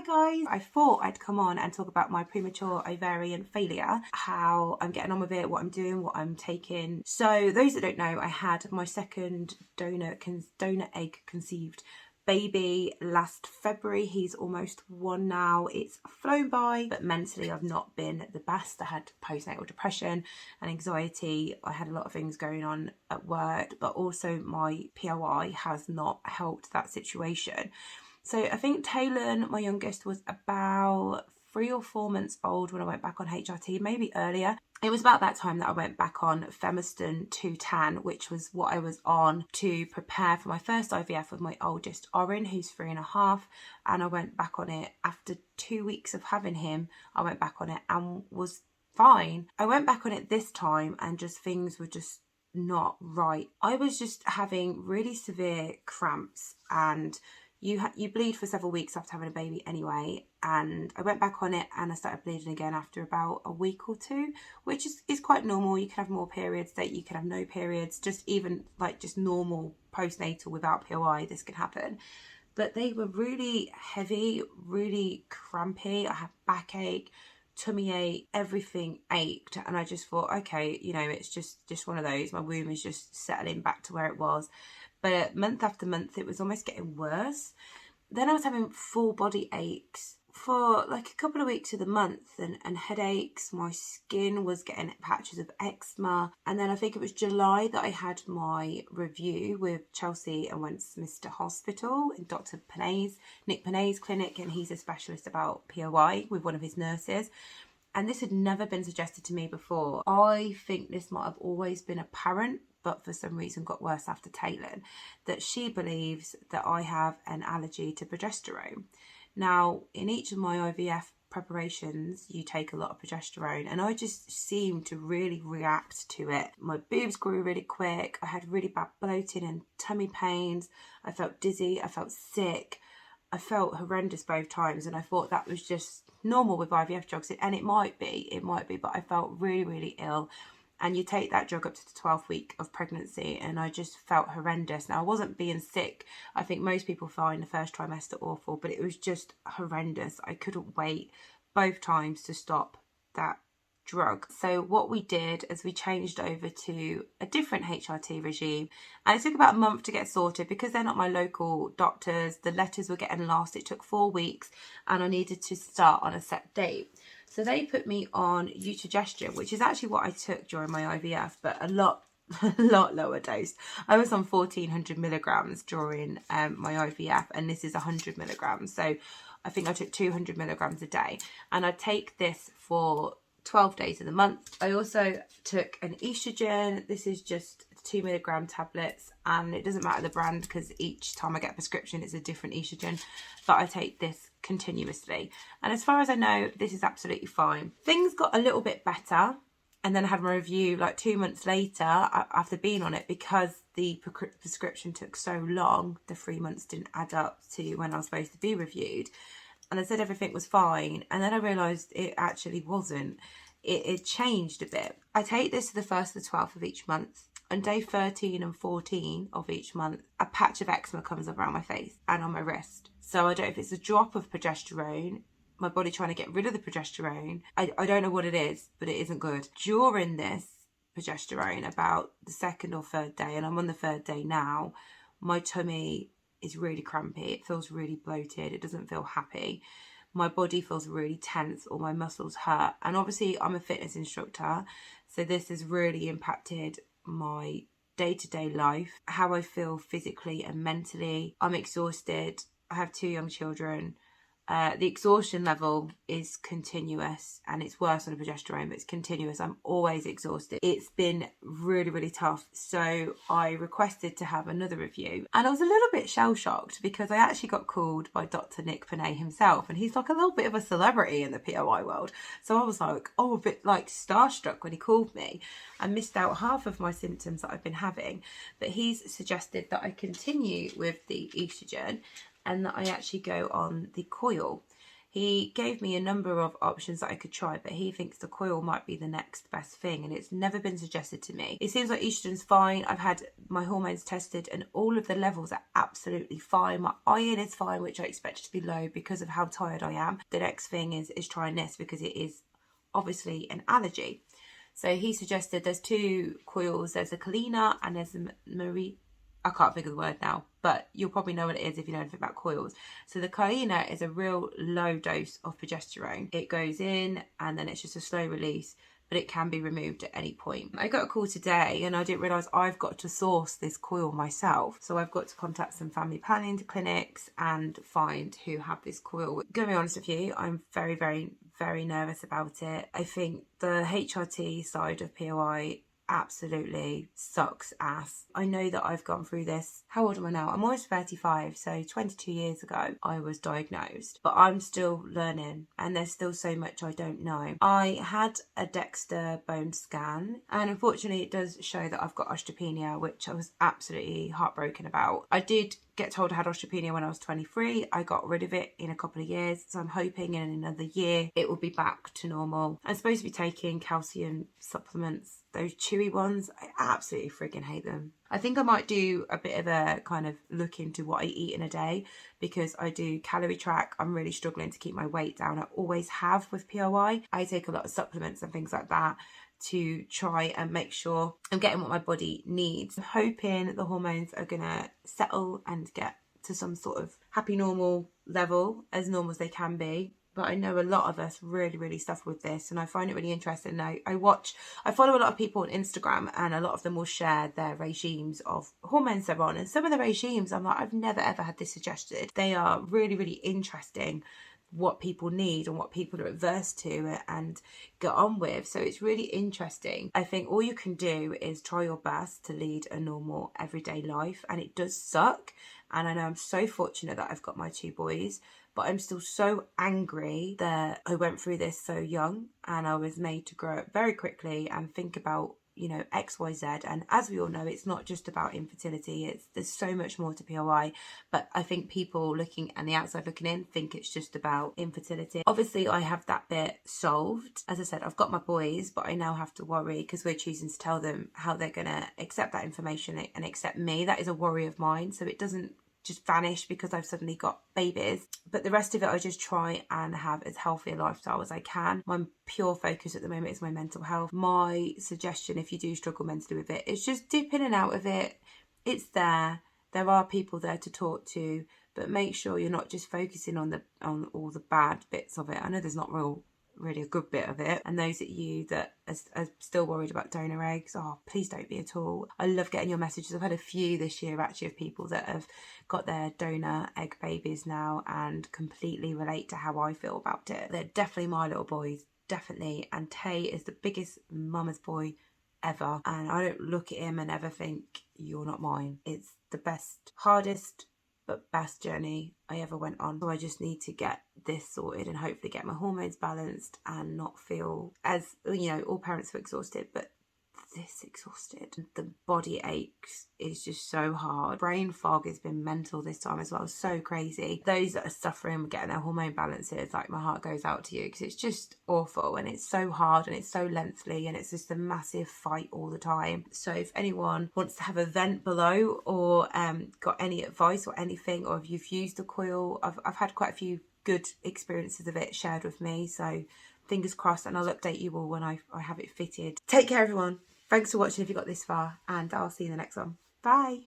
guys, I thought I'd come on and talk about my premature ovarian failure, how I'm getting on with it, what I'm doing, what I'm taking. So those that don't know, I had my second donor egg conceived baby last February. He's almost 1 now. It's flown by, but mentally I've not been the best. I had postnatal depression and anxiety. I had a lot of things going on at work, but also my POI has not helped that situation. So I think Taylor, my youngest, was about 3 or 4 months old when I went back on HRT, maybe earlier. It was about that time that I went back on Femiston 210, which was what I was on to prepare for my first IVF with my oldest, Orin, who's 3.5. And I went back on it after 2 weeks of having him. I went back on it and was fine. I went back on it this time and just things were just not right. I was just having really severe cramps, and you bleed for several weeks after having a baby anyway, and I went back on it and I started bleeding again after about a week or 2, which is quite normal. You can have more periods, that you can have no periods, just even like just normal postnatal without POI, this can happen. But they were really heavy, really crampy. I had backache, tummy ache, everything ached, and I just thought, okay, you know, it's just one of those. My womb is just settling back to where it was. But month after month, it was almost getting worse. Then I was having full body aches for like a couple of weeks of the month, and headaches. My skin was getting patches of eczema. And then I think it was July that I had my review with Chelsea and Westminster Hospital in Dr. Nick Panay's clinic, and he's a specialist about POI with one of his nurses. And this had never been suggested to me before. I think this might have always been apparent, but for some reason got worse after Taylor, that she believes that I have an allergy to progesterone. Now, in each of my IVF preparations, you take a lot of progesterone, and I just seemed to really react to it. My boobs grew really quick. I had really bad bloating and tummy pains. I felt dizzy. I felt sick. I felt horrendous both times, and I thought that was just normal with IVF drugs, and it might be, but I felt really, really ill. And you take that drug up to the 12th week of pregnancy, and I just felt horrendous. Now, I wasn't being sick. I think most people find the first trimester awful, but it was just horrendous. I couldn't wait both times to stop that drug. So what we did is we changed over to a different HRT regime, and it took about a month to get sorted because they're not my local doctors. The letters were getting lost. It took 4 weeks, and I needed to start on a set date. So they put me on Utrogestion, which is actually what I took during my IVF, but a lot lower dose. I was on 1400 milligrams during my IVF, and this is 100 milligrams. So I think I took 200 milligrams a day, and I take this for 12 days of the month. I also took an estrogen. This is just 2 milligram tablets, and it doesn't matter the brand because each time I get a prescription it's a different estrogen, but I take this continuously, and as far as I know this is absolutely fine. Things got a little bit better, and then I had my review like 2 months later after being on it, because the prescription took so long. The 3 months didn't add up to when I was supposed to be reviewed, and I said everything was fine, and then I realised it actually wasn't. It changed a bit. I take this to the 1st to the 12th of each month. On day 13 and 14 of each month, a patch of eczema comes up around my face and on my wrist. So I don't know if it's a drop of progesterone, my body trying to get rid of the progesterone. I don't know what it is, but it isn't good. During this progesterone, about the 2nd or 3rd day, and I'm on the 3rd day now, my tummy is really crampy. It feels really bloated. It doesn't feel happy. My body feels really tense, or my muscles hurt. And obviously I'm a fitness instructor, so this has really impacted my day-to-day life, how I feel physically and mentally. I'm exhausted. I have 2 young children. The exhaustion level is continuous, and it's worse on a progesterone, but it's continuous. I'm always exhausted. It's been really, really tough. So I requested to have another review, and I was a little bit shell-shocked because I actually got called by Dr. Nick Panay himself, and he's like a little bit of a celebrity in the POI world. So I was like, a bit like starstruck when he called me. I missed out half of my symptoms that I've been having, but he's suggested that I continue with the estrogen and that I actually go on the coil. He gave me a number of options that I could try, but he thinks the coil might be the next best thing, and it's never been suggested to me. It seems like estrogen's fine. I've had my hormones tested and all of the levels are absolutely fine. My iron is fine, which I expected to be low because of how tired I am. The next thing is trying this because it is obviously an allergy. So he suggested there's 2 coils. There's a Kalina and there's a Marie. I can't think of the word now, but you'll probably know what it is if you know anything about coils. So the Kalina is a real low dose of progesterone. It goes in and then it's just a slow release, but it can be removed at any point. I got a call today and I didn't realise I've got to source this coil myself. So I've got to contact some family planning clinics and find who have this coil. Gonna be honest with you, I'm very, very, very nervous about it. I think the HRT side of POI absolutely sucks ass. I know that I've gone through this. How old am I now? I'm almost 35, so 22 years ago I was diagnosed, but I'm still learning and there's still so much I don't know. I had a Dexter bone scan and unfortunately it does show that I've got osteopenia, which I was absolutely heartbroken about. I did get told I had osteopenia when I was 23. I got rid of it in a couple of years, so I'm hoping in another year it will be back to normal. I'm supposed to be taking calcium supplements, those chewy ones. I absolutely friggin' hate them. I think I might do a bit of a kind of look into what I eat in a day because I do calorie track. I'm really struggling to keep my weight down. I always have with POI. I take a lot of supplements and things like that to try and make sure I'm getting what my body needs. I'm hoping the hormones are gonna settle and get to some sort of happy normal level, as normal as they can be. But I know a lot of us really, really suffer with this, and I find it really interesting. I follow a lot of people on Instagram, and a lot of them will share their regimes of hormones they're on. And some of the regimes, I'm like, I've never ever had this suggested. They are really, really interesting, what people need and what people are adverse to and get on with. So it's really interesting. I think all you can do is try your best to lead a normal everyday life, and it does suck. And I know I'm so fortunate that I've got my 2 boys, but I'm still so angry that I went through this so young and I was made to grow up very quickly and think about, you know, XYZ. And as we all know, it's not just about infertility. There's so much more to POI, but I think people looking on the outside looking in think it's just about infertility. Obviously I have that bit solved. As I said, I've got my boys, but I now have to worry because we're choosing to tell them how they're gonna accept that information and accept me. That is a worry of mine, so it doesn't just vanish because I've suddenly got babies. But the rest of it, I just try and have as healthy a lifestyle as I can. My pure focus at the moment is my mental health. My suggestion, if you do struggle mentally with it, is just dip in and out of it. It's there. There are people there to talk to, but make sure you're not just focusing on all the bad bits of it. I know there's not really a good bit of it, and those at you that are still worried about donor eggs, oh, please don't be at all. I love getting your messages. I've had a few this year actually of people that have got their donor egg babies now and completely relate to how I feel about it. They're definitely my little boys, definitely. And Tay is the biggest mama's boy ever, and I don't look at him and ever think you're not mine. It's the best, hardest but best journey I ever went on. So I just need to get this sorted and hopefully get my hormones balanced and not feel, as you know, all parents are exhausted, but this exhausted. The body aches is just so hard. Brain fog has been mental this time as well, so crazy. Those that are suffering with getting their hormone balances, like, my heart goes out to you because it's just awful and it's so hard and it's so lengthy and it's just a massive fight all the time. So if anyone wants to have a vent below or got any advice or anything, or if you've used a coil, I've had quite a few good experiences of it shared with me, so fingers crossed, and I'll update you all when I have it fitted. Take care everyone. Thanks for watching if you got this far, and I'll see you in the next one. Bye.